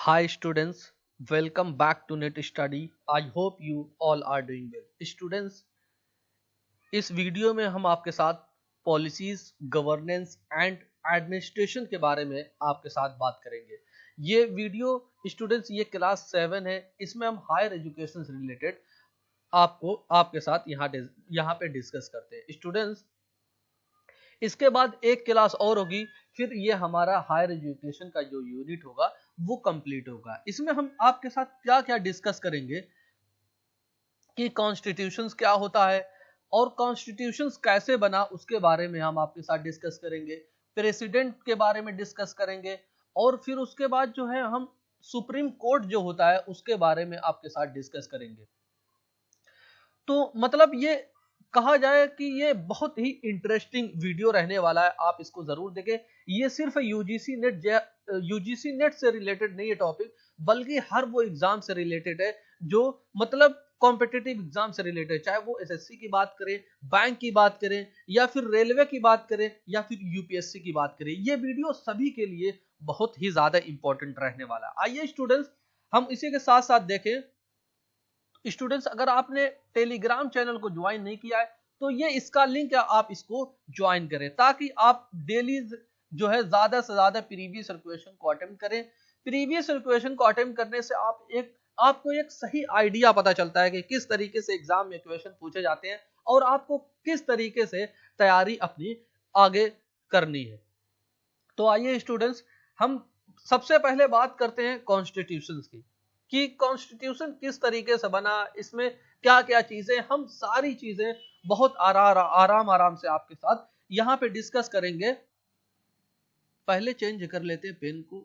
Hi students, welcome back to Net Study. I hope you all are doing well. Students, इस video में हम आपके साथ policies, governance and administration के बारे में आपके साथ बात करेंगे। ये वीडियो स्टूडेंट्स ये क्लास 7 है। इसमें हम हायर एजुकेशन से रिलेटेड आपके साथ यहाँ पे डिस्कस करते हैं। स्टूडेंट्स, इसके बाद एक क्लास और होगी, फिर ये हमारा हायर एजुकेशन का जो यूनिट होगा वो कंप्लीट होगा। इसमें हम आपके साथ क्या क्या डिस्कस करेंगे कि कॉन्स्टिट्यूशंस क्या होता है और कॉन्स्टिट्यूशंस कैसे बना उसके बारे में हम आपके साथ डिस्कस करेंगे। प्रेसिडेंट के बारे में डिस्कस करेंगे और फिर उसके बाद जो है हम सुप्रीम कोर्ट जो होता है उसके बारे में आपके साथ डिस्कस करेंगे। तो मतलब ये कहा जाए कि ये बहुत ही इंटरेस्टिंग वीडियो रहने वाला है, आप इसको जरूर देखें। ये सिर्फ यूजीसी नेट से रिलेटेड नहीं है टॉपिक, बल्कि हर वो एग्जाम से रिलेटेड है जो मतलब कॉम्पिटिटिव एग्जाम से रिलेटेड, चाहे वो एसएससी की बात करें, बैंक की बात करें, या फिर रेलवे की बात करें, या फिर यूपीएससी की बात करें। ये वीडियो सभी के लिए बहुत ही ज्यादा इंपॉर्टेंट रहने वाला है। आइए स्टूडेंट्स, हम इसी के साथ साथ देखें। स्टूडेंट्स, अगर आपने टेलीग्राम चैनल को ज्वाइन नहीं किया है तो ये इसका लिंक है, आप इसको ज्वाइन करें ताकि आप डेली जो है ज्यादा से ज्यादा प्रीवियस क्वेश्चन को अटेम्प्ट करें। प्रीवियस क्वेश्चन को अटेम्प्ट करने से आपको एक सही आइडिया पता चलता है कि किस तरीके से एग्जाम में क्वेश्चन पूछे जाते हैं और आपको किस तरीके से तैयारी अपनी आगे करनी है। तो आइए स्टूडेंट्स, हम सबसे पहले बात करते हैं कॉन्स्टिट्यूशन की, कि कॉन्स्टिट्यूशन किस तरीके से बना, इसमें क्या क्या चीजें, हम सारी चीजें बहुत आराम से आपके साथ यहाँ पे डिस्कस करेंगे। पहले चेंज कर लेते हैं पेन को,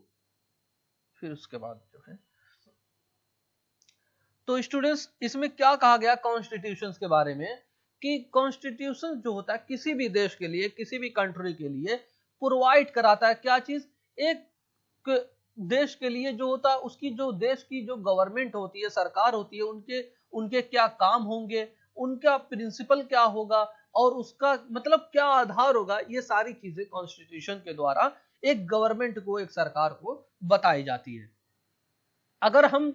फिर उसके बाद जो है। तो स्टूडेंट्स, इसमें क्या कहा गया कॉन्स्टिट्यूशन के बारे में, कि कॉन्स्टिट्यूशन जो होता है किसी भी देश के लिए, किसी भी कंट्री के लिए प्रोवाइड कराता है क्या चीज, एक देश के लिए जो होता है उसकी जो देश की जो गवर्नमेंट होती है, सरकार होती है, उनके उनके क्या काम होंगे, उनका प्रिंसिपल क्या होगा और उसका मतलब क्या आधार होगा, ये सारी चीजें कॉन्स्टिट्यूशन के द्वारा एक गवर्नमेंट को, एक सरकार को बताई जाती है। अगर हम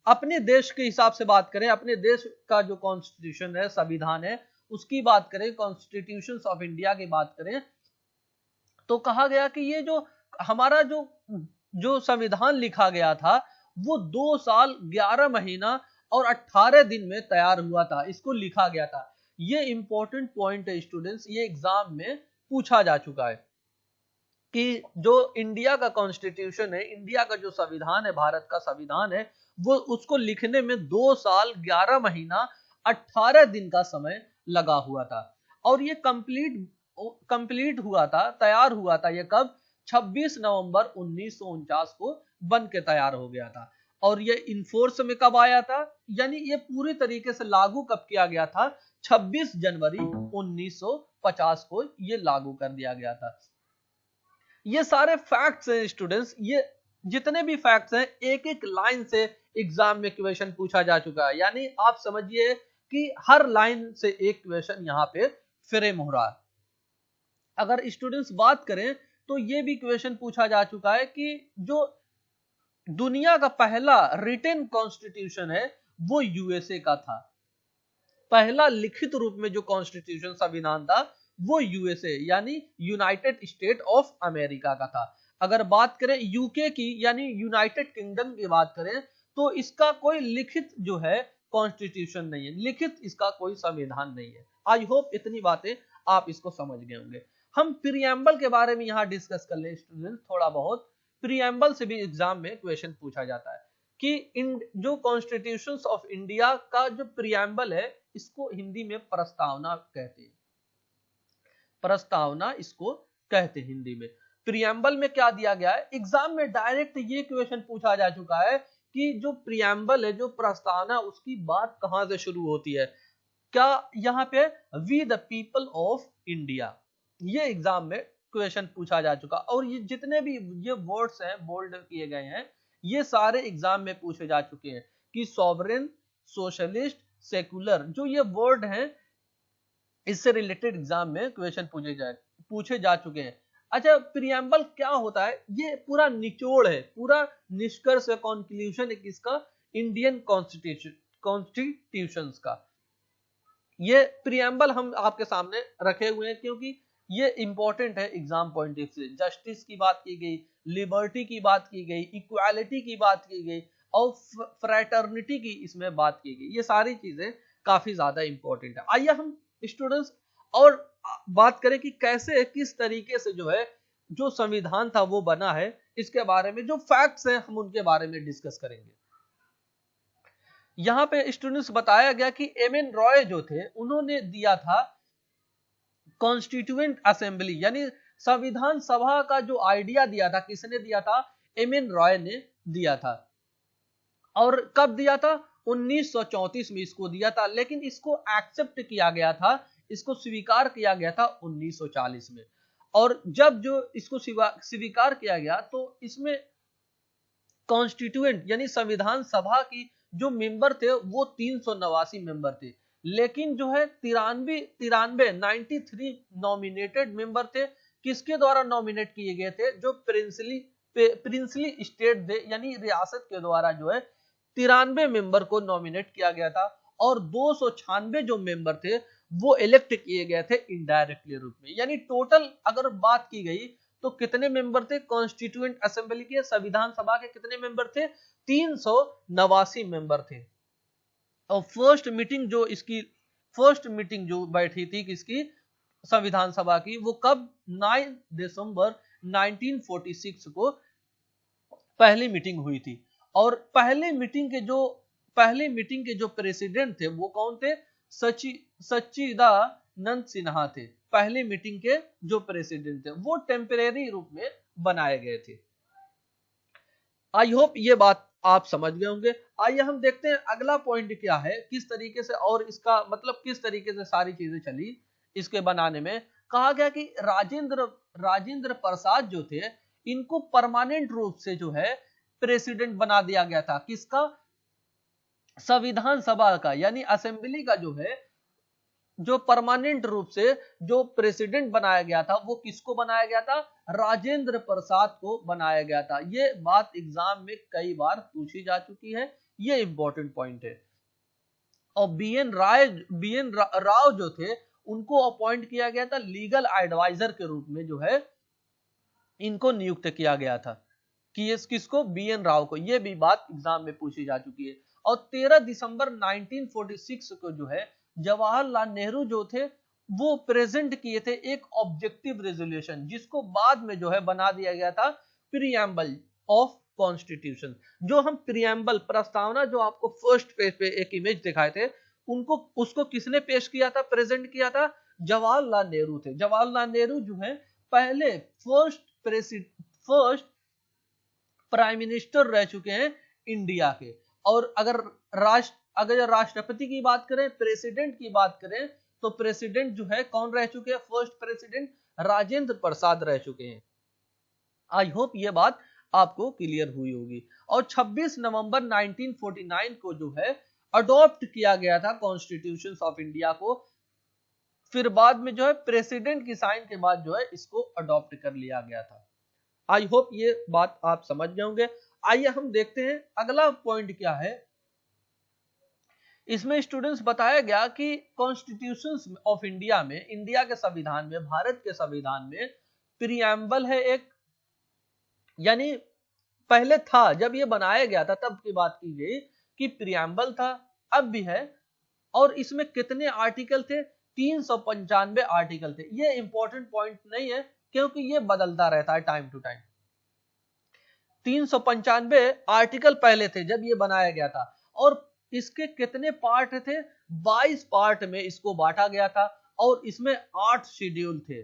अपने देश के हिसाब से बात करें, अपने देश का जो कॉन्स्टिट्यूशन है, संविधान है, उसकी बात करें, कॉन्स्टिट्यूशन ऑफ इंडिया की बात करें, तो कहा गया कि ये जो हमारा जो संविधान लिखा गया था वो 2 साल 11 महीना और 18 दिन में तैयार हुआ था, इसको लिखा गया था। ये इंपॉर्टेंट पॉइंट है स्टूडेंट्स, ये एग्जाम में पूछा जा चुका है कि जो इंडिया का कॉन्स्टिट्यूशन है, इंडिया का जो संविधान है, भारत का संविधान है, वो उसको लिखने में 2 साल 11 महीना 18 दिन का समय लगा हुआ था। और ये कंप्लीट हुआ था, तैयार हुआ था। ये कब? 26 नवंबर 1949 को बन के तैयार हो गया था। और ये इनफोर्स में कब आया था, यानी ये पूरी तरीके से लागू कब किया गया था? 26 जनवरी 1950 को ये लागू कर दिया गया था। ये सारे फैक्ट्स हैं स्टूडेंट्स, ये जितने भी फैक्ट्स हैं एक एक लाइन से एग्जाम में क्वेश्चन पूछा जा चुका है, यानी आप समझिए कि हर लाइन से एक क्वेश्चन यहाँ पे फ्रेम हो रहा है। अगर स्टूडेंट्स बात करें तो ये भी क्वेश्चन पूछा जा चुका है कि जो दुनिया का पहला रिटन कॉन्स्टिट्यूशन है वो यूएसए का था। पहला लिखित रूप में जो कॉन्स्टिट्यूशन संविधान था वो यूएसए यानी यूनाइटेड स्टेट ऑफ अमेरिका का था। अगर बात करें यूके की यानी यूनाइटेड किंगडम की बात करें तो इसका कोई लिखित जो है कॉन्स्टिट्यूशन नहीं है, लिखित इसका कोई संविधान नहीं है। आई होप इतनी बातें आप इसको समझ गए होंगे। हम प्रीएम्बल के बारे में यहाँ डिस्कस कर ले स्टूडेंट, थोड़ा बहुत। प्रीएम्बल से भी एग्जाम में क्वेश्चन पूछा जाता है कि जो कॉन्स्टिट्यूशन ऑफ इंडिया का जो प्रीएम्बल है इसको हिंदी में प्रस्तावना कहते हैं। प्रस्तावना इसको कहते हैं हिंदी में। प्रीएम्बल में क्या दिया गया है, एग्जाम में डायरेक्ट ये क्वेश्चन पूछा जा चुका है कि जो प्रीएम्बल है, जो प्रस्तावना, उसकी बात कहां से शुरू होती है। क्या यहाँ पे we the people of India, ये एग्जाम में क्वेश्चन पूछा जा चुका। और ये जितने भी ये वर्ड्स हैं बोल्ड किए गए हैं, ये सारे एग्जाम में पूछे जा चुके हैं कि सॉवरेन, सोशलिस्ट, सेकुलर, जो ये वर्ड हैं इससे रिलेटेड एग्जाम में क्वेश्चन पूछे जा चुके हैं। अच्छा, प्रियम्बल क्या होता है? ये पूरा निचोड़ है, पूरा निष्कर्ष कंक्लूजन है किसका? इंडियन कॉन्स्टिट्यूशंस का। ये प्रियम्बल हम आपके सामने रखे हुए हैं क्योंकि ये इंपॉर्टेंट है एग्जाम पॉइंट ऑफ से। जस्टिस की बात की गई, लिबर्टी की बात की गई, इक्वालिटी की बात की गई और फ्रेटर्निटी की इसमें बात की गई। ये सारी चीजें काफी ज्यादा इंपॉर्टेंट है। आइए हम स्टूडेंट्स और बात करें कि कैसे, किस तरीके से जो है जो संविधान था वो बना है, इसके बारे में जो फैक्ट्स हैं हम उनके बारे में डिस्कस करेंगे। यहाँ पे स्टूडेंट्स बताया गया कि एम.एन. रॉय जो थे उन्होंने दिया था कॉन्स्टिट्यूएंट असेंबली, यानी संविधान सभा का जो आइडिया दिया था, किसने दिया था? एम.एन. रॉय ने दिया था। और कब दिया था? 1934 में इसको दिया था, लेकिन इसको एक्सेप्ट किया गया था, इसको स्वीकार किया गया था 1940 में। और जब जो इसको स्वीकार किया गया तो इसमें कॉन्स्टिट्यूएंट यानी संविधान सभा की जो मेंबर थे वो 389 मेंबर थे, लेकिन जो है 93 नॉमिनेटेड मेंबर थे। किसके द्वारा नॉमिनेट किए गए थे? जो प्रिंसली स्टेट थे, यानी रियासत के द्वारा जो है 93 मेंबर को नॉमिनेट किया गया था। और 296 जो मेंबर थे वो इलेक्ट किए गए थे इनडायरेक्टली रूप में। यानी टोटल अगर बात की गई तो कितने मेंबर थे कॉन्स्टिट्यूएंट असेंबली के, संविधान सभा के? कितने मेंबर थे? 389 मेंबर थे। और फर्स्ट मीटिंग जो बैठी थी किसकी? संविधान सभा की, वो कब? 9 दिसंबर 1946 को पहली मीटिंग हुई थी। और पहली मीटिंग के जो प्रेसिडेंट थे वो कौन थे? सच्चिदानंद सिन्हा थे। पहली मीटिंग के जो प्रेसिडेंट थे वो टेम्परेरी रूप में बनाए गए थे। आई होप ये बात आप समझ गए होंगे। आइए हम देखते हैं अगला पॉइंट क्या है, किस तरीके से और इसका मतलब किस तरीके से सारी चीजें चली इसके बनाने में। कहा गया कि राजेंद्र प्रसाद जो थे इनको परमानेंट रूप से जो है प्रेसिडेंट बना दिया गया था। किसका? संविधान सभा का, यानी असेंबली का जो है जो परमानेंट रूप से जो प्रेसिडेंट बनाया गया था वो किसको बनाया गया था? राजेंद्र प्रसाद को बनाया गया था। ये बात एग्जाम में कई बार पूछी जा चुकी है, ये इंपॉर्टेंट पॉइंट है। और बी.एन. राव जो थे उनको अपॉइंट किया गया था लीगल एडवाइजर के रूप में, जो है इनको नियुक्त किया गया था। कि किसको? बी.एन. राव को। ये भी बात एग्जाम में पूछी जा चुकी है। और 13 दिसंबर 1946 को जो है जवाहरलाल नेहरू जो थे वो प्रेजेंट किए थे एक ऑब्जेक्टिव रेजोल्यूशन, जिसको बाद में जो है बना दिया गया था प्रीएम्बल ऑफ कॉन्स्टिट्यूशन। जो हम प्रीएम्बल प्रस्तावना जो आपको फर्स्ट पेज पे एक इमेज दिखाए थे उसको किसने पेश किया था, प्रेजेंट किया था? जवाहरलाल नेहरू थे। जवाहरलाल नेहरू जो है पहले फर्स्ट प्राइम मिनिस्टर रह चुके हैं इंडिया के। और अगर राष्ट्रपति की बात करें, प्रेसिडेंट की बात करें, तो प्रेसिडेंट जो है कौन रह चुके हैं? फर्स्ट प्रेसिडेंट राजेंद्र प्रसाद रह चुके हैं। आई होप ये बात आपको क्लियर हुई होगी। और 26 नवंबर 1949 को जो है अडॉप्ट किया गया था कॉन्स्टिट्यूशन ऑफ इंडिया को। फिर बाद में जो है प्रेसिडेंट की साइन के बाद जो है इसको अडॉप्ट कर लिया गया था। आई होप ये बात आप समझ गए होंगे। आइए हम देखते हैं अगला पॉइंट क्या है। इसमें स्टूडेंट्स बताया गया कि कॉन्स्टिट्यूशन ऑफ इंडिया में, इंडिया के संविधान में, भारत के संविधान में प्रीएम्बल है एक, यानी पहले था जब ये बनाया गया था तब की बात की गई कि प्रीएम्बल था, अब भी है। और इसमें कितने आर्टिकल थे? 395 आर्टिकल थे। ये इंपॉर्टेंट पॉइंट नहीं है क्योंकि ये बदलता रहता है टाइम टू टाइम। 395 आर्टिकल पहले थे जब ये बनाया गया था। और इसके कितने पार्ट थे? 22 पार्ट में इसको बांटा गया था। और इसमें 8 शेड्यूल थे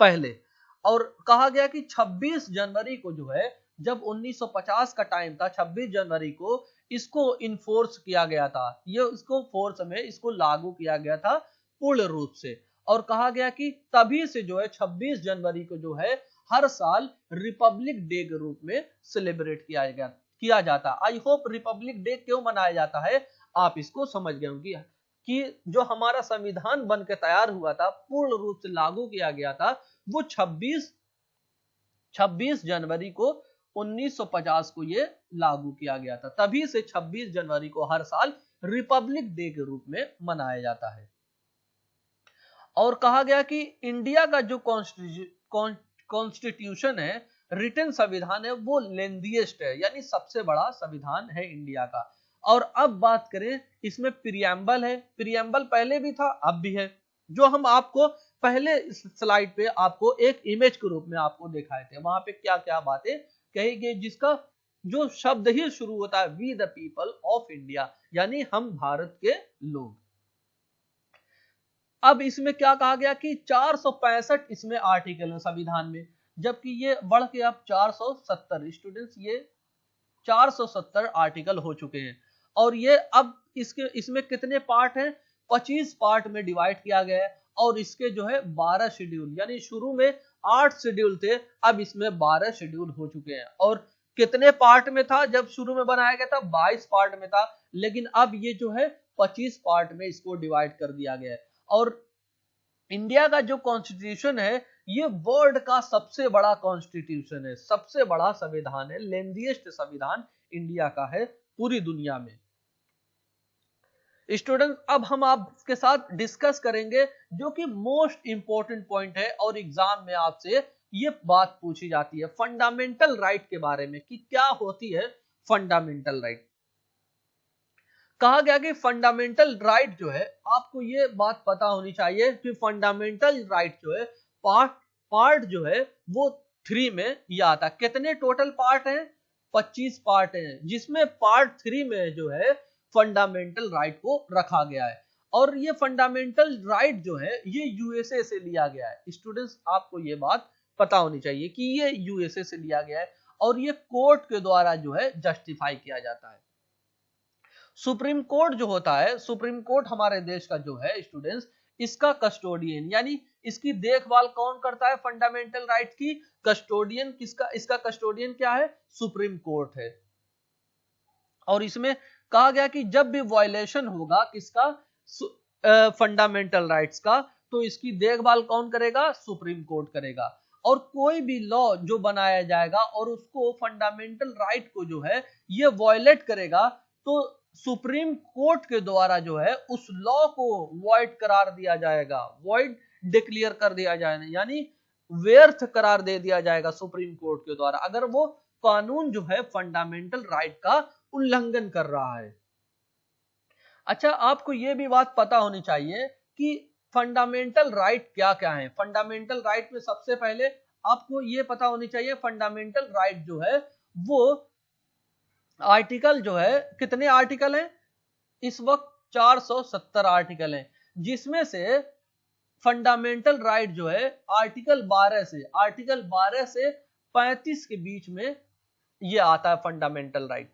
पहले। और कहा गया कि 26 जनवरी को जो है, जब 1950 का टाइम था, 26 जनवरी को इसको इन्फोर्स किया गया था। ये इसको फोर्स में इसको लागू किया गया था पूर्ण रूप से। और कहा गया कि तभी से जो है 26 जनवरी को जो है हर साल रिपब्लिक डे के रूप में सेलिब्रेट किया जाता। आई होप रिपब्लिक डे क्यों मनाया जाता है आप इसको समझ गए होंगे कि जो हमारा संविधान बन के तैयार हुआ था, पूर्ण रूप से लागू किया गया था, वो 26 जनवरी को 1950 को ये लागू किया गया था। तभी से 26 जनवरी को हर साल रिपब्लिक डे के रूप में मनाया जाता है। और कहा गया कि इंडिया का जो कॉन्स्टिट्यूशन है, रिटन संविधान है, वो लेंथीएस्ट है, यानी सबसे बड़ा संविधान है इंडिया का। और अब बात करें, इसमें प्रियम्बल है। प्रियम्बल पहले भी था, अब भी है, जो हम आपको पहले स्लाइड पे आपको एक इमेज के रूप में आपको दिखाए थे। वहां पे क्या क्या बातें कही गई, जिसका जो शब्द ही शुरू होता है we the people of India, यानी हम भारत के लोग। अब इसमें क्या कहा गया कि 465 इसमें आर्टिकल है संविधान में, जबकि ये बढ़ के अब 470 स्टूडेंट्स, ये 470 आर्टिकल हो चुके हैं। और ये अब इसमें कितने पार्ट हैं, 25 पार्ट में डिवाइड किया गया है। और इसके जो है 12 शेड्यूल, यानी शुरू में 8 शेड्यूल थे, अब इसमें 12 शेड्यूल हो चुके हैं। और कितने पार्ट में था जब शुरू में बनाया गया था, 22 पार्ट में था, लेकिन अब ये जो है 25 पार्ट में इसको डिवाइड कर दिया गया है। और इंडिया का जो कॉन्स्टिट्यूशन है, ये वर्ल्ड का सबसे बड़ा कॉन्स्टिट्यूशन है, सबसे बड़ा संविधान है, लेंथीएस्ट संविधान इंडिया का है पूरी दुनिया में। स्टूडेंट, अब हम आपके साथ डिस्कस करेंगे जो कि मोस्ट इंपॉर्टेंट पॉइंट है, और एग्जाम में आपसे ये बात पूछी जाती है फंडामेंटल राइट के बारे में कि क्या होती है फंडामेंटल राइट। कहा गया कि फंडामेंटल राइट जो है, आपको ये बात पता होनी चाहिए कि फंडामेंटल राइट जो है पार्ट जो है वो 3 में ये आता है। कितने टोटल पार्ट हैं, 25 पार्ट हैं, जिसमें पार्ट 3 में जो है फंडामेंटल राइट को रखा गया है। और ये फंडामेंटल राइट जो है ये यूएसए से लिया गया है। स्टूडेंट्स, आपको ये बात पता होनी चाहिए कि ये यूएसए से लिया गया है, और ये कोर्ट के द्वारा जो है जस्टिफाई किया जाता है। सुप्रीम कोर्ट जो होता है, सुप्रीम कोर्ट हमारे देश का जो है स्टूडेंट्स, इसका कस्टोडियन, यानी इसकी देखभाल कौन करता है फंडामेंटल राइट की, कस्टोडियन किसका, इसका कस्टोडियन क्या है, सुप्रीम कोर्ट है। और इसमें कहा गया कि जब भी वायलेशन होगा किसका, फंडामेंटल राइट्स का, तो इसकी देखभाल कौन करेगा, सुप्रीम कोर्ट करेगा। और कोई भी लॉ जो बनाया जाएगा और उसको फंडामेंटल राइट को जो है ये वायलेट करेगा, तो सुप्रीम कोर्ट के द्वारा जो है उस लॉ को वॉइड करार दिया जाएगा, वॉइड डिक्लेयर कर दिया जाएगा, यानी व्यर्थ करार दे दिया जाएगा सुप्रीम कोर्ट के द्वारा, अगर वो कानून जो है फंडामेंटल राइट का उल्लंघन कर रहा है। अच्छा, आपको यह भी बात पता होनी चाहिए कि फंडामेंटल राइट क्या क्या है। फंडामेंटल राइट में सबसे पहले आपको यह पता होनी चाहिए, फंडामेंटल राइट जो है वो आर्टिकल जो है, कितने आर्टिकल हैं, इस वक्त 470 आर्टिकल हैं, जिसमें से फंडामेंटल राइट जो है आर्टिकल 12 से 35 के बीच में ये आता है फंडामेंटल राइट।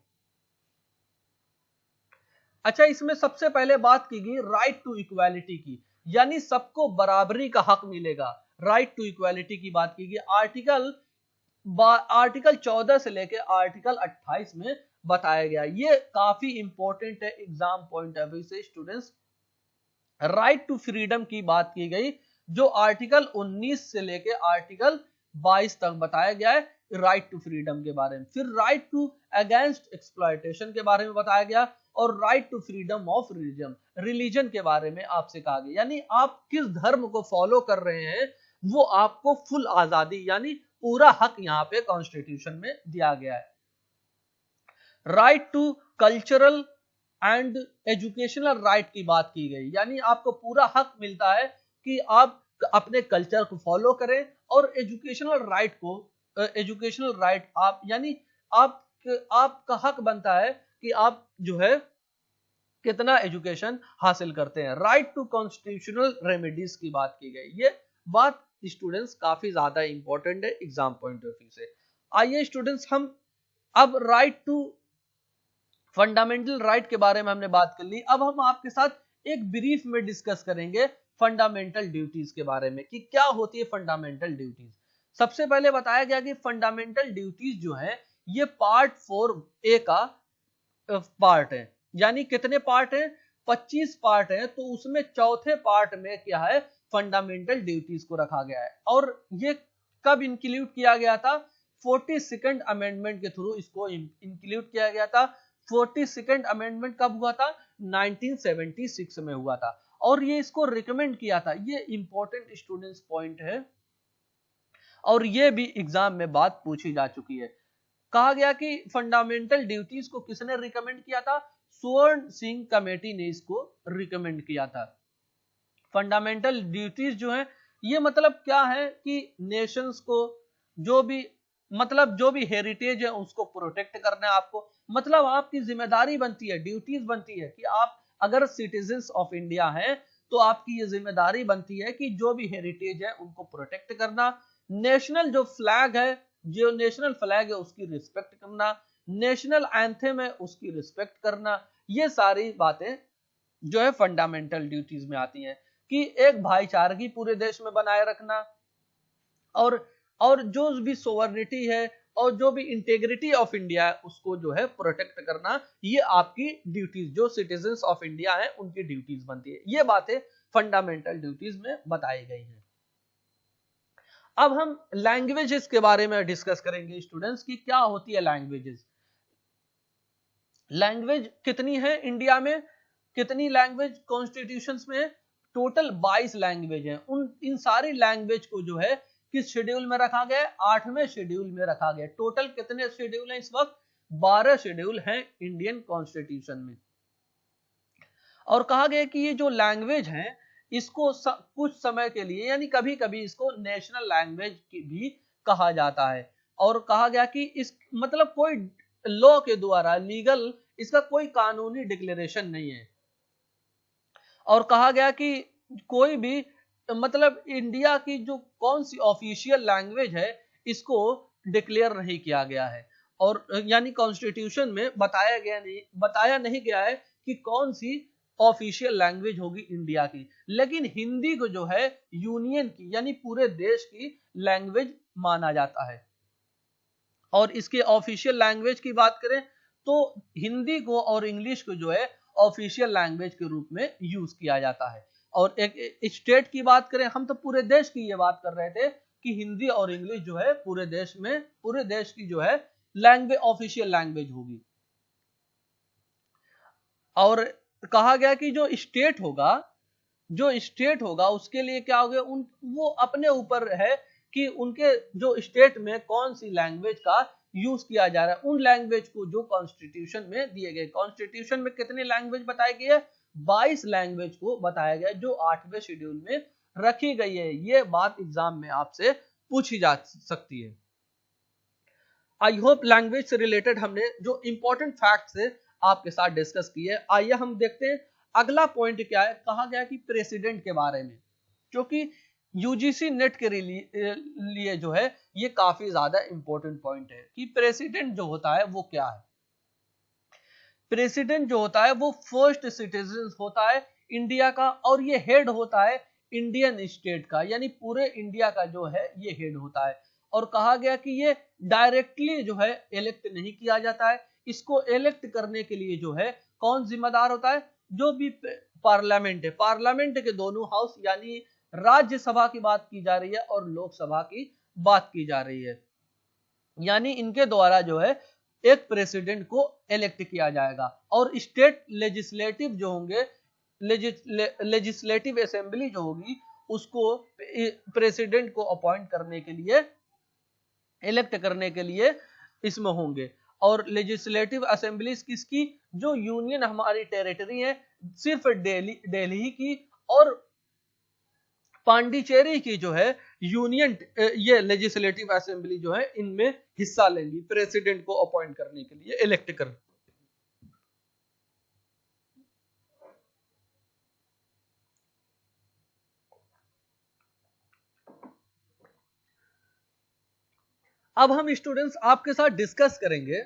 अच्छा, इसमें सबसे पहले बात की गई राइट टू इक्वालिटी की, यानी सबको बराबरी का हक मिलेगा, राइट टू इक्वालिटी की बात की गई। आर्टिकल 14 से लेकर आर्टिकल 28 में बताया गया। ये काफी इंपॉर्टेंट है एग्जाम पॉइंट ऑफ व्यू से स्टूडेंट्स। राइट टू फ्रीडम की बात की गई, जो आर्टिकल 19 से लेकर आर्टिकल 22 तक बताया गया है राइट टू फ्रीडम के बारे में। फिर राइट टू अगेंस्ट एक्सप्लॉयटेशन के बारे में बताया गया, और right to freedom of religion के बारे में आपसे कहा गया, यानी आप किस धर्म को फॉलो कर रहे हैं वो आपको फुल आजादी, यानी पूरा हक यहाँ पे कॉन्स्टिट्यूशन में दिया गया है। Right to cultural and educational right की बात की गई, यानी आपको पूरा हक मिलता है कि आप अपने कल्चर को फॉलो करें, और एजुकेशनल राइट आप, यानी आपका हक बनता है कि आप जो है कितना एजुकेशन हासिल करते हैं। राइट टू कॉन्स्टिट्यूशनल रेमेडीज की बात की गई। ये बात स्टूडेंट्स काफी ज्यादा इंपॉर्टेंट है एग्जाम पॉइंट ऑफ व्यू से। आइए स्टूडेंट्स, हम अब राइट टू फंडामेंटल राइट के बारे में हमने बात कर ली, अब हम आपके साथ एक ब्रीफ में डिस्कस करेंगे फंडामेंटल ड्यूटीज के बारे में कि क्या होती है फंडामेंटल ड्यूटीज। सबसे पहले बताया गया कि फंडामेंटल ड्यूटीज जो है ये पार्ट 4A का पार्ट है, यानी कितने पार्ट है, 25 पार्ट है, तो उसमें चौथे पार्ट में क्या है, फंडामेंटल ड्यूटीज को रखा गया है। और ये कब इंक्लूड किया गया था? 42nd अमेंडमेंट के थ्रू इसको इंक्लूड किया गया था। 42nd अमेंडमेंट कब हुआ था? 1976 में हुआ था। और ये इसको रिकमेंड किया था। ये इंपॉर्टेंट स्टूडेंट्स पॉइंट है और ये भी एग्जाम में बात पूछी जा चुकी है। कहा गया कि फंडामेंटल ड्यूटीज को किसने रिकमेंड किया था? स्वर्ण सिंह कमेटी ने इसको रिकमेंड किया था। फंडामेंटल ड्यूटीज जो है ये मतलब क्या है कि नेशंस को जो भी हेरिटेज है उसको प्रोटेक्ट करना है आपको। मतलब आपकी जिम्मेदारी बनती है, ड्यूटीज बनती है कि आप अगर सिटीजन्स ऑफ इंडिया हैं तो आपकी ये जिम्मेदारी बनती है कि जो भी हेरिटेज है उनको प्रोटेक्ट करना। नेशनल जो फ्लैग है, जो नेशनल फ्लैग है उसकी रिस्पेक्ट करना, नेशनल एंथम है उसकी रिस्पेक्ट करना, ये सारी बातें जो है फंडामेंटल ड्यूटीज में आती हैं। कि एक भाईचारगी पूरे देश में बनाए रखना और जो भी सोवर्निटी है और जो भी इंटेग्रिटी ऑफ इंडिया है उसको जो है प्रोटेक्ट करना, ये आपकी ड्यूटीज जो सिटीजन्स ऑफ इंडिया है उनकी ड्यूटीज बनती है। ये बातें फंडामेंटल ड्यूटीज में बताई गई हैं। अब हम लैंग्वेजेस के बारे में डिस्कस करेंगे स्टूडेंट्स की क्या होती है लैंग्वेजेस। लैंग्वेज कितनी है इंडिया में? कितनी लैंग्वेज कॉन्स्टिट्यूशंस में? टोटल 22 लैंग्वेज हैं। इन सारी लैंग्वेज को जो है किस शेड्यूल में रखा गया है? 8वें शेड्यूल में रखा गया। टोटल कितने शेड्यूल हैं इस वक्त? 12 शेड्यूल हैं इंडियन कॉन्स्टिट्यूशन में। और कहा गया कि ये जो लैंग्वेज है इसको कुछ समय के लिए यानी कभी कभी इसको नेशनल लैंग्वेज भी कहा जाता है। और कहा गया कि इस मतलब कोई लॉ के द्वारा लीगल इसका कोई कानूनी डिक्लेरेशन नहीं है। और कहा गया कि कोई भी मतलब इंडिया की जो कौन सी ऑफिशियल लैंग्वेज है इसको डिक्लेयर नहीं किया गया है। और यानी कॉन्स्टिट्यूशन में बताया नहीं गया है कि कौन सी ऑफिशियल लैंग्वेज होगी इंडिया की। लेकिन हिंदी को जो है यूनियन की यानी पूरे देश की लैंग्वेज माना जाता है। और इसके ऑफिशियल लैंग्वेज की बात करें तो हिंदी को और इंग्लिश को जो है ऑफिशियल लैंग्वेज के रूप में यूज किया जाता है। और एक स्टेट की बात करें, हम तो पूरे देश की ये बात कर रहे थे कि हिंदी और इंग्लिश जो है पूरे देश की जो है लैंग्वेज ऑफिशियल लैंग्वेज होगी। और कहा गया कि जो स्टेट होगा उसके लिए क्या हो गया, वो अपने ऊपर है कि उनके जो स्टेट में कौन सी लैंग्वेज का यूज किया जा रहा है। उन लैंग्वेज को जो कॉन्स्टिट्यूशन में दिए गए, कॉन्स्टिट्यूशन में कितनी लैंग्वेज बताई गई है? 22 लैंग्वेज को बताया गया जो 8वें शेड्यूल में रखी गई है। ये बात एग्जाम में आपसे पूछी जा सकती है। आई होप लैंग्वेज से रिलेटेड हमने जो इंपॉर्टेंट फैक्ट्स है आपके साथ डिस्कस किए। आइए हम देखते हैं अगला पॉइंट क्या है। कहा गया कि प्रेसिडेंट के बारे में, क्योंकि यूजीसी नेट के लिए जो है ये काफी ज्यादा इंपॉर्टेंट पॉइंट है कि प्रेसिडेंट जो होता है वो क्या है। प्रेसिडेंट जो होता है वो फर्स्ट सिटीजन होता है इंडिया का और ये हेड होता है इंडियन स्टेट का, यानी पूरे इंडिया का जो है ये हेड होता है। और कहा गया कि ये डायरेक्टली जो है इलेक्ट नहीं किया जाता है, इसको इलेक्ट करने के लिए जो है कौन जिम्मेदार होता है? जो भी पार्लियामेंट है, पार्लियामेंट के दोनों हाउस यानी राज्यसभा की बात की जा रही है और लोकसभा की बात की जा रही है, यानी इनके द्वारा जो है एक प्रेसिडेंट को इलेक्ट किया जाएगा। और स्टेट लेजिस्लेटिव जो होंगे, लेजिस्लेटिव असेंबली जो होगी उसको प्रेसिडेंट को अपॉइंट करने के लिए, इलेक्ट करने के लिए इसमें होंगे। और लेजिस्लेटिव असेंबलीज किसकी? जो यूनियन हमारी टेरिटरी है, सिर्फ दिल्ली की और पांडिचेरी की जो है यूनियन, ये लेजिस्लेटिव असेंबली जो है इनमें हिस्सा लेंगी प्रेसिडेंट को अपॉइंट करने के लिए, इलेक्ट कर। अब हम स्टूडेंट्स आपके साथ डिस्कस करेंगे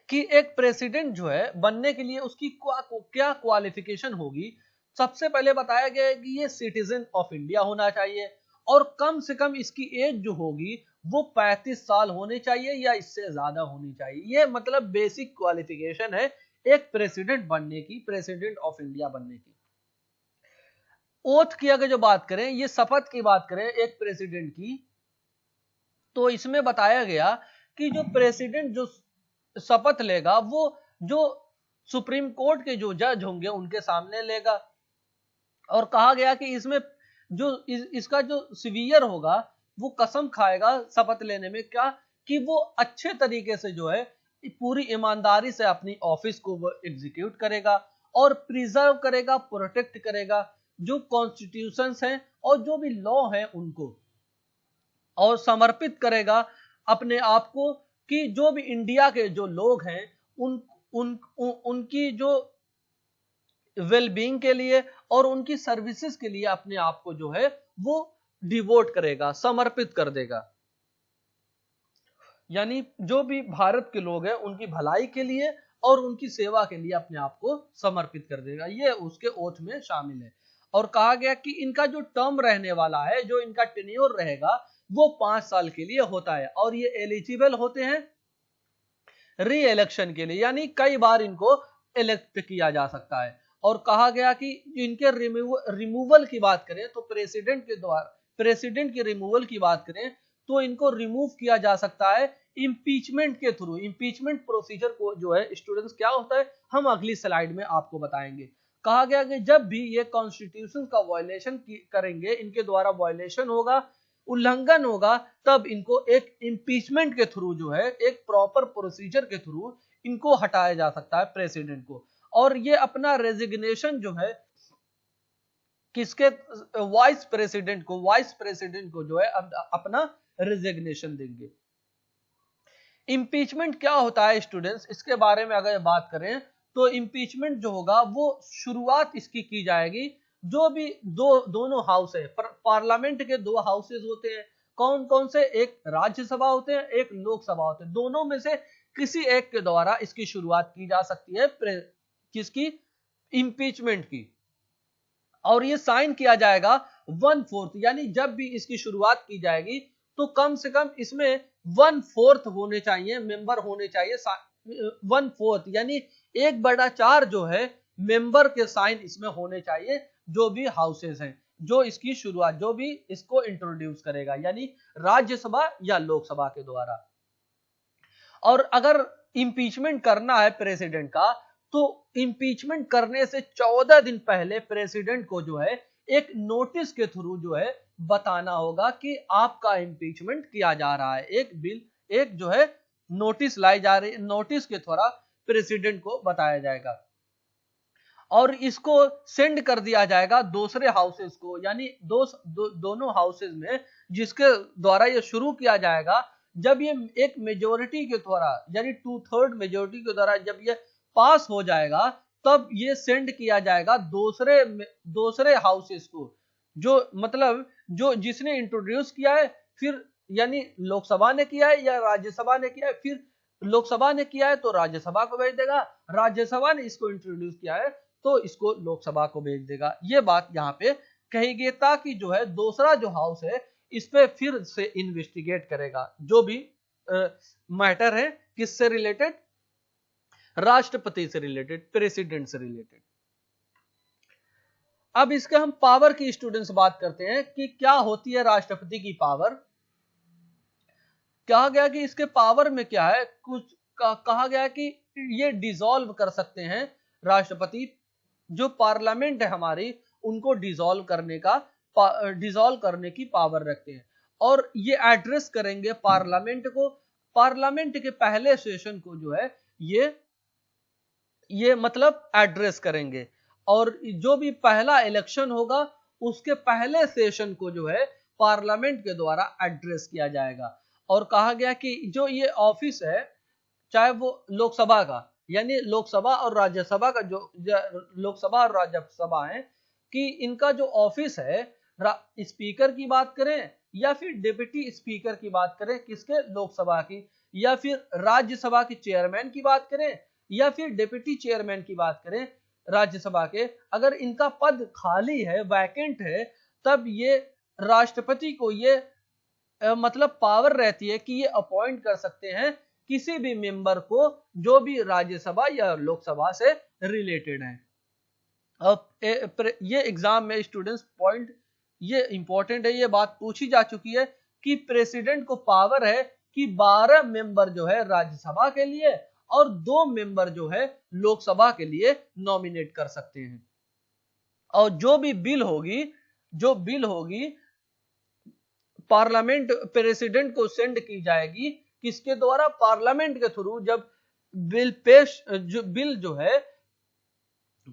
कि एक प्रेसिडेंट जो है बनने के लिए उसकी क्या क्वालिफिकेशन होगी। सबसे पहले बताया गया है कि ये सिटीजन ऑफ इंडिया होना चाहिए और कम से कम इसकी एज जो होगी वो 35 साल होनी चाहिए या इससे ज्यादा होनी चाहिए। ये मतलब बेसिक क्वालिफिकेशन है एक प्रेसिडेंट बनने की, प्रेसिडेंट ऑफ इंडिया बनने की। ओथ की अगर जो बात करें, ये शपथ की बात करें एक प्रेसिडेंट की, तो इसमें बताया गया कि जो प्रेसिडेंट जो शपथ लेगा वो जो सुप्रीम कोर्ट के जो जज होंगे उनके सामने लेगा। और कहा गया कि इसमें जो इसका जो सीवियर होगा वो कसम खाएगा शपथ लेने में, क्या कि वो अच्छे तरीके से जो है पूरी ईमानदारी से अपनी ऑफिस को वो एग्जीक्यूट करेगा और प्रिजर्व करेगा, प्रोटेक्ट करेगा जो कॉन्स्टिट्यूशंस हैं और जो भी लॉ हैं उनको, और समर्पित करेगा अपने आप को कि जो भी इंडिया के जो लोग हैं उनकी जो वेलबींग के लिए और उनकी सर्विसेज के लिए अपने आप को जो है वो डिवोट करेगा, समर्पित कर देगा। यानी जो भी भारत के लोग हैं उनकी भलाई के लिए और उनकी सेवा के लिए अपने आप को समर्पित कर देगा, ये उसके ओथ में शामिल है। और कहा गया कि इनका जो टर्म रहने वाला है, जो इनका टेन्योर रहेगा वो 5 साल के लिए होता है और ये एलिजिबल होते हैं री इलेक्शन के लिए, यानी कई बार इनको इलेक्ट किया जा सकता है। और कहा गया कि इनके रिमूवल की बात करें तो प्रेसिडेंट के द्वारा, प्रेसिडेंट के रिमूवल की बात करें तो इनको रिमूव किया जा सकता है इंपीचमेंट के थ्रू। इंपीचमेंट प्रोसीजर को जो है स्टूडेंट्स क्या होता है हम अगली स्लाइड में आपको बताएंगे। कहा गया कि जब भी ये कॉन्स्टिट्यूशन का वायलेशन करेंगे, इनके द्वारा वायलेशन होगा, उल्लंघन होगा, तब इनको एक इंपीचमेंट के थ्रू जो है एक प्रॉपर प्रोसीजर के थ्रू इनको हटाया जा सकता है प्रेसिडेंट को। और ये अपना रेजिग्नेशन जो है किसके, वाइस प्रेसिडेंट को जो है अपना रेजिग्नेशन देंगे। इंपीचमेंट क्या होता है स्टूडेंट्स, इसके बारे में अगर बात करें तो इंपीचमेंट जो होगा वो शुरुआत इसकी की जाएगी जो भी दोनों हाउस है, पार्लियामेंट के 2 हाउसेज होते हैं, कौन कौन से, एक राज्यसभा होते हैं, एक लोकसभा होते हैं, दोनों में से किसी एक के द्वारा इसकी शुरुआत की जा सकती है किसकी, इंपीचमेंट की। और ये साइन किया जाएगा 1/4, यानी जब भी इसकी शुरुआत की जाएगी तो कम से कम इसमें 1/4 होने चाहिए, मेंबर होने चाहिए, 1/4 यानी 1/4 जो है मेंबर के साइन इसमें होने चाहिए, जो भी हाउसेस हैं जो इसकी शुरुआत, जो भी इसको इंट्रोड्यूस करेगा, यानी राज्यसभा या लोकसभा के द्वारा। और अगर इंपीचमेंट करना है प्रेसिडेंट का तो इंपीचमेंट करने से 14 दिन पहले प्रेसिडेंट को जो है एक नोटिस के थ्रू जो है बताना होगा कि आपका इंपीचमेंट किया जा रहा है। एक जो है नोटिस लाई जा रही है, नोटिस के द्वारा प्रेसिडेंट को बताया जाएगा और इसको सेंड कर दिया जाएगा दूसरे हाउसेस को, यानी दोनों हाउसेस में जिसके द्वारा ये शुरू किया जाएगा। जब ये एक मेजोरिटी के द्वारा, यानी 2/3 मेजोरिटी के द्वारा जब ये पास हो जाएगा तब ये सेंड किया जाएगा दूसरे हाउसेस को, जो मतलब जो जिसने इंट्रोड्यूस किया है, फिर यानी लोकसभा ने किया है या राज्यसभा ने किया है, फिर लोकसभा ने किया है तो राज्यसभा को भेज देगा, राज्यसभा ने इसको इंट्रोड्यूस किया है तो इसको लोकसभा को भेज देगा। ये बात यहाँ पे कही गई ताकि जो है दूसरा जो हाउस है इस पे फिर से इन्वेस्टिगेट करेगा जो भी मैटर है, किससे रिलेटेड, राष्ट्रपति से रिलेटेड, प्रेसिडेंट से रिलेटेड। अब इसके हम पावर की स्टूडेंट्स बात करते हैं कि क्या होती है राष्ट्रपति की पावर। कहा गया कि इसके पावर में क्या है, कुछ कहा गया कि ये डिसॉल्व कर सकते हैं राष्ट्रपति, जो पार्लियामेंट है हमारी उनको डिसॉल्व करने की पावर रखते हैं और ये एड्रेस करेंगे पार्लियामेंट को। पार्लियामेंट के पहले सेशन को जो है ये मतलब एड्रेस करेंगे और जो भी पहला इलेक्शन होगा उसके पहले सेशन को जो है पार्लियामेंट के द्वारा एड्रेस किया जाएगा। और कहा गया कि जो ये ऑफिस है, चाहे वो लोकसभा का, यानी लोकसभा और राज्यसभा का, जो लोकसभा और राज्यसभा है कि इनका जो ऑफिस है, स्पीकर की बात करें या फिर डिप्टी स्पीकर की बात करें किसके, लोकसभा की, या फिर राज्यसभा के चेयरमैन की बात करें या फिर डिप्टी चेयरमैन की बात करें राज्यसभा के, अगर इनका पद खाली है, वैकेंट है, तब ये राष्ट्रपति को ये मतलब पावर रहती है कि ये अपॉइंट कर सकते हैं किसी भी मेंबर को जो भी राज्यसभा या लोकसभा से रिलेटेड है। अब ये एग्जाम में स्टूडेंट्स पॉइंट ये इंपॉर्टेंट है, ये बात पूछी जा चुकी है कि प्रेसिडेंट को पावर है कि 12 मेंबर जो है राज्यसभा के लिए और 2 मेंबर जो है लोकसभा के लिए नॉमिनेट कर सकते हैं। और जो बिल होगी पार्लियामेंट प्रेसिडेंट को सेंड की जाएगी, किसके द्वारा? पार्लियामेंट के थ्रू। जब बिल जो है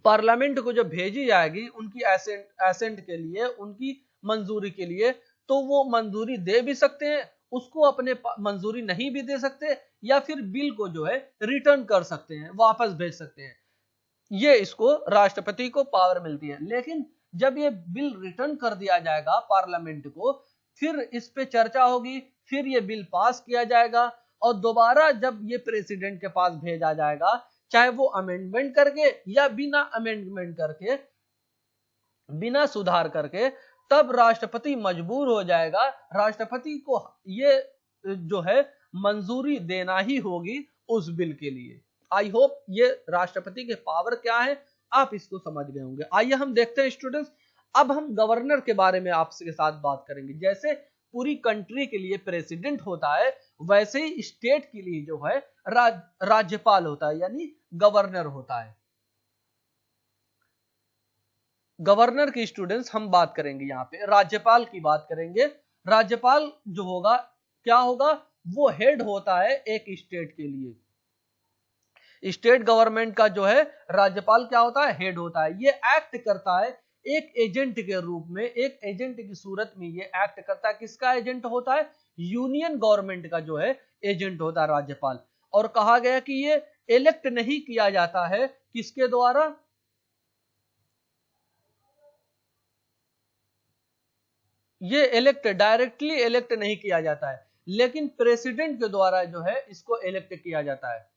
पार्लियामेंट को जब भेजी जाएगी उनकी एसेंट के लिए, उनकी मंजूरी के लिए, तो वो मंजूरी दे भी सकते हैं, उसको अपने मंजूरी नहीं भी दे सकते, या फिर बिल को जो है रिटर्न कर सकते हैं, वापस भेज सकते हैं। ये इसको राष्ट्रपति को पावर मिलती है। लेकिन जब ये बिल रिटर्न कर दिया जाएगा पार्लियामेंट को, फिर इस पे चर्चा होगी, फिर ये बिल पास किया जाएगा और दोबारा जब ये प्रेसिडेंट के पास भेजा जाएगा, चाहे वो अमेंडमेंट करके या बिना अमेंडमेंट करके, बिना सुधार करके, तब राष्ट्रपति मजबूर हो जाएगा, राष्ट्रपति को ये जो है मंजूरी देना ही होगी उस बिल के लिए। आई होप ये राष्ट्रपति के पावर क्या है आप इसको समझ गए होंगे। आइए हम देखते हैं स्टूडेंट्स, अब हम गवर्नर के बारे में आपके साथ बात करेंगे। जैसे पूरी कंट्री के लिए प्रेसिडेंट होता है, वैसे ही स्टेट के लिए जो है राज्यपाल होता है, यानी गवर्नर होता है। गवर्नर की स्टूडेंट्स हम बात करेंगे, यहाँ पे राज्यपाल की बात करेंगे। राज्यपाल जो होगा क्या होगा? वो हेड होता है एक स्टेट के लिए। स्टेट गवर्नमेंट का जो है राज्यपाल क्या होता है? हेड होता है। ये एक्ट करता है एक एजेंट के रूप में, एक एजेंट की सूरत में ये एक्ट करता है। किसका एजेंट होता है? यूनियन गवर्नमेंट का जो है एजेंट होता है राज्यपाल। और कहा गया कि ये इलेक्ट नहीं किया जाता है, किसके द्वारा? ये डायरेक्टली इलेक्ट नहीं किया जाता है, लेकिन प्रेसिडेंट के द्वारा जो है इसको इलेक्ट किया जाता है।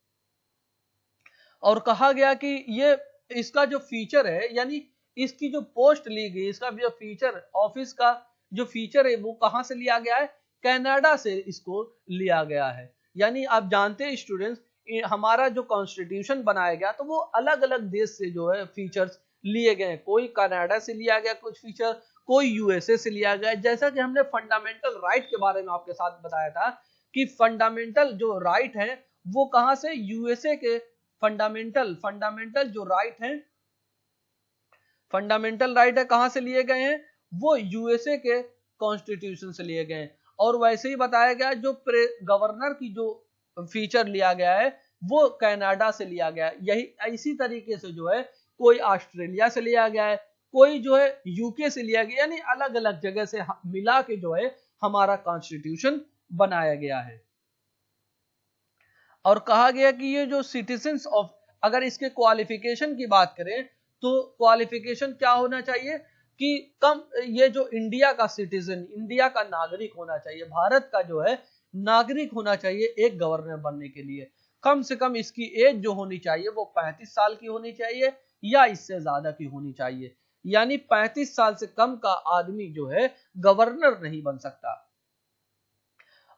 और कहा गया कि ये इसका जो फीचर है, यानी इसकी जो पोस्ट ली गई, इसका जो फीचर, ऑफिस का जो फीचर है, वो कहां से लिया गया है? कनाडा से इसको लिया गया है। यानी आप जानते हैं स्टूडेंट्स, हमारा जो कॉन्स्टिट्यूशन बनाया गया तो वो अलग अलग देश से जो है फीचर्स लिए गए। कोई कनाडा से लिया गया कुछ फीचर, कोई यूएसए से लिया गया। जैसा कि हमने फंडामेंटल राइट के बारे में आपके साथ बताया था कि फंडामेंटल जो राइट है वो कहां से? यूएसए के फंडामेंटल जो राइट है, फंडामेंटल राइट है, कहां से लिए गए हैं? वो यूएसए के कॉन्स्टिट्यूशन से लिए गए हैं। और वैसे ही बताया गया जो गवर्नर की जो फीचर लिया गया है वो कनाडा से लिया गया है। यही इसी तरीके से जो है कोई ऑस्ट्रेलिया से लिया गया है, कोई जो है यूके से लिया गया, यानी अलग अलग जगह से मिला के जो है हमारा कॉन्स्टिट्यूशन बनाया गया है। और कहा गया कि ये जो सिटीजन्स ऑफ, अगर इसके क्वालिफिकेशन की बात करें तो क्वालिफिकेशन क्या होना चाहिए कि कम, ये जो इंडिया का सिटीजन, इंडिया का नागरिक होना चाहिए, भारत का जो है नागरिक होना चाहिए एक गवर्नर बनने के लिए। कम से कम इसकी एज जो होनी चाहिए वो 35 साल की होनी चाहिए या इससे ज्यादा की होनी चाहिए। यानी 35 साल से कम का आदमी जो है गवर्नर नहीं बन सकता।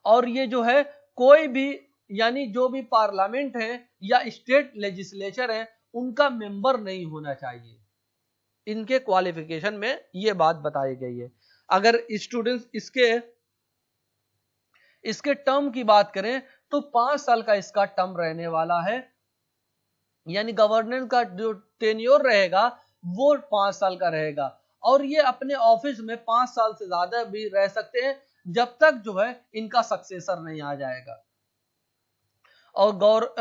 और ये जो है कोई भी, यानी जो भी पार्लियामेंट है या स्टेट लेजिस्लेचर है, उनका मेंबर नहीं होना चाहिए। इनके क्वालिफिकेशन में ये बात बताई गई है। अगर स्टूडेंट्स इसके टर्म की बात करें तो 5 साल का इसका टर्म रहने वाला है। यानी गवर्नर का जो टेन्योर रहेगा वो 5 साल का रहेगा। और ये अपने ऑफिस में 5 साल से ज्यादा भी रह सकते हैं जब तक जो है इनका सक्सेसर नहीं आ जाएगा। और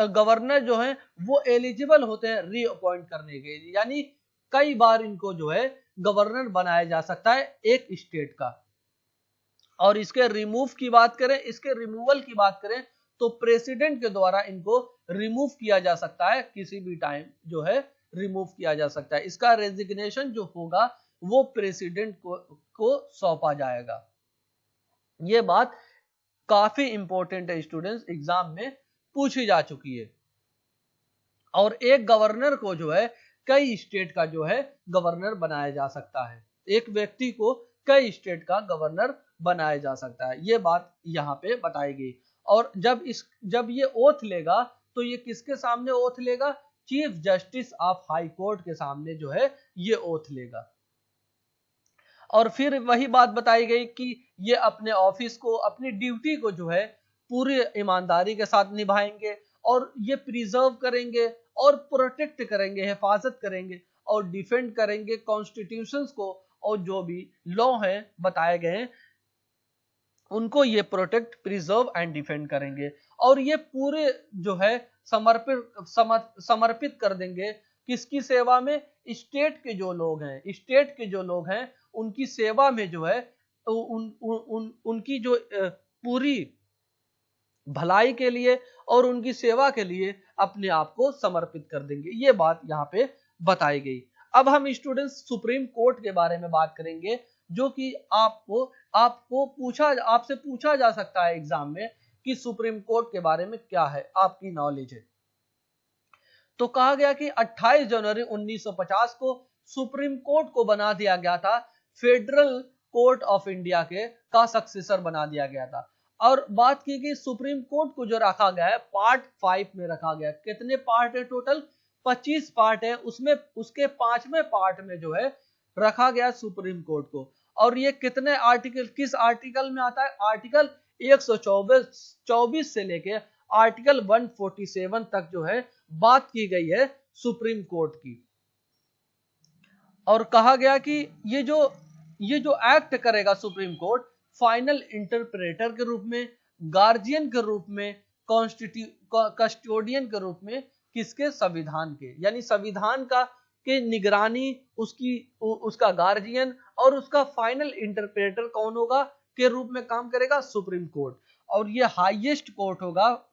गवर्नर जो है वो एलिजिबल होते हैं रीअपॉइंट करने के लिए, यानी कई बार इनको जो है गवर्नर बनाया जा सकता है एक स्टेट का। और इसके रिमूव की बात करें, इसके रिमूवल की बात करें तो प्रेसिडेंट के द्वारा इनको रिमूव किया जा सकता है, किसी भी टाइम जो है रिमूव किया जा सकता है। इसका रेजिग्नेशन जो होगा वो प्रेसिडेंट को सौंपा जाएगा। ये बात काफी इंपॉर्टेंट है स्टूडेंट्स, एग्जाम में पूछी जा चुकी है। और एक गवर्नर को जो है कई स्टेट का जो है गवर्नर बनाया जा सकता है, एक व्यक्ति को कई स्टेट का गवर्नर बनाया जा सकता है। ये बात यहाँ पे बताई गई। और जब ये ओथ लेगा तो ये किसके सामने ओथ लेगा? Chief justice of high court के सामने जो है ये ओथ लेगा। और फिर वही बात बताई गई कि ये अपने ऑफिस को, अपनी ड्यूटी को जो है पूरी ईमानदारी के साथ निभाएंगे और ये प्रिजर्व करेंगे और प्रोटेक्ट करेंगे, हिफाजत करेंगे और डिफेंड करेंगे कॉन्स्टिट्यूशंस को, और जो भी लॉ हैं बताए गए हैं उनको ये प्रोटेक्ट, प्रिजर्व एंड डिफेंड करेंगे। और ये पूरे जो है समर्पित कर देंगे किसकी सेवा में? स्टेट के जो लोग हैं, स्टेट के जो लोग हैं उनकी सेवा में जो है उनकी जो पूरी भलाई के लिए और उनकी सेवा के लिए अपने आप को समर्पित कर देंगे। ये बात यहाँ पे बताई गई। अब हम स्टूडेंट्स सुप्रीम कोर्ट के बारे में बात करेंगे, जो कि आपसे पूछा जा सकता है एग्जाम में कि सुप्रीम कोर्ट के बारे में क्या है, आपकी नॉलेज है। तो कहा गया कि 28 जनवरी 1950 को सुप्रीम कोर्ट को बना दिया गया था, फेडरल कोर्ट ऑफ इंडिया का सक्सेसर बना दिया गया था। और बात की गई सुप्रीम कोर्ट को जो रखा गया है पार्ट 5 में रखा गया। कितने पार्ट है टोटल? 25 पार्ट है। उसमें उसके 5वें पार्ट में जो है रखा गया सुप्रीम कोर्ट को। और ये कितने आर्टिकल, किस आर्टिकल में आता है? आर्टिकल 124 से लेके आर्टिकल 147 तक जो है बात की गई है सुप्रीम कोर्ट की। और कहा गया कि ये जो एक्ट करेगा सुप्रीम कोर्ट, फाइनल इंटरप्रेटर के रूप में, गार्जियन के रूप में, कस्टोडियन के रूप में, किसके? संविधान के। यानी संविधान के निगरानी, उसका गार्जियन और उसका फाइनल इंटरप्रेटर कौन होगा के रूप में काम करेगा? Supreme court. और ये हाईएस्ट कोर्ट होगा,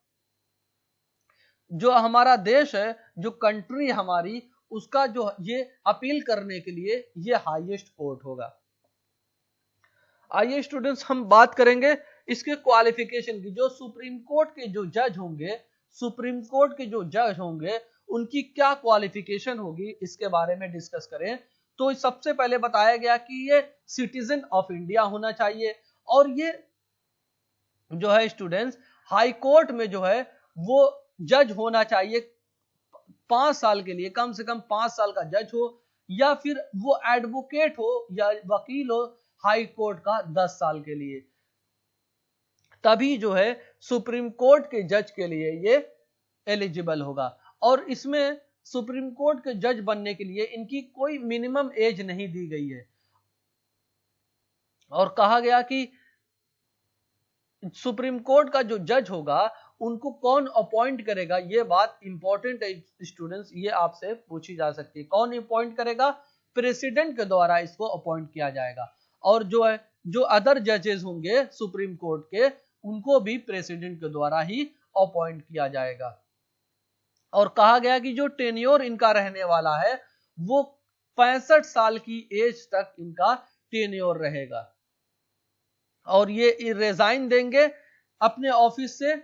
जो हमारा देश है, जो कंट्री हमारी, उसका जो ये अपील करने के लिए ये हाईएस्ट कोर्ट होगा। आइए स्टूडेंट्स हम बात करेंगे इसके क्वालिफिकेशन की। जो सुप्रीम कोर्ट के जो जज होंगे, सुप्रीम कोर्ट के जो जज होंगे उनकी क्या क्वालिफिकेशन होगी, इसके बारे में डिस्कस करें। तो सबसे पहले बताया गया कि ये सिटीजन ऑफ इंडिया होना चाहिए, और ये जो है स्टूडेंट्स हाई कोर्ट में जो है वो जज होना चाहिए 5 साल के लिए, कम से कम 5 साल का जज हो, या फिर वो एडवोकेट हो या वकील हो हाई कोर्ट का 10 साल के लिए। तभी जो है सुप्रीम कोर्ट के जज के लिए ये एलिजिबल होगा। और इसमें सुप्रीम कोर्ट के जज बनने के लिए इनकी कोई मिनिमम एज नहीं दी गई है। और कहा गया कि सुप्रीम कोर्ट का जो जज होगा उनको कौन अपॉइंट करेगा, ये बात इंपॉर्टेंट है स्टूडेंट्स, ये आपसे पूछी जा सकती है। कौन अपॉइंट करेगा? प्रेसिडेंट के द्वारा इसको अपॉइंट किया जाएगा। और जो अदर जजेस होंगे सुप्रीम कोर्ट के, उनको भी प्रेसिडेंट के द्वारा ही अपॉइंट किया जाएगा। और कहा गया कि जो टेन्योर इनका रहने वाला है वो 65 साल की एज तक इनका टेन्योर रहेगा। और ये रिजाइन देंगे अपने ऑफिस से।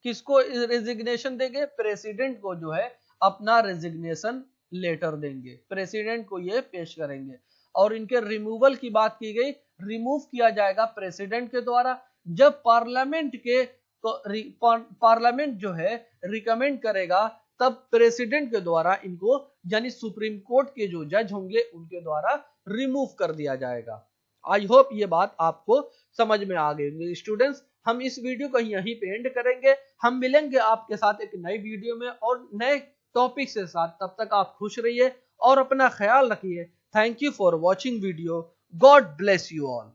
किसको रेजिग्नेशन देंगे? प्रेसिडेंट को जो है अपना रेजिग्नेशन लेटर देंगे, प्रेसिडेंट को ये पेश करेंगे। और इनके रिमूवल की बात की गई, रिमूव किया जाएगा प्रेसिडेंट के द्वारा। जब पार्लियामेंट जो है रिकमेंड करेगा, तब प्रेसिडेंट के द्वारा इनको, यानी सुप्रीम कोर्ट के जो जज होंगे उनके द्वारा रिमूव कर दिया जाएगा। आई होप ये बात आपको समझ में आ गई स्टूडेंट्स। हम इस वीडियो को यहीं पे एंड करेंगे। हम मिलेंगे आपके साथ एक नई वीडियो में और नए टॉपिक के साथ। तब तक आप खुश रहिए और अपना ख्याल रखिए। Thank you for watching video. God bless you all.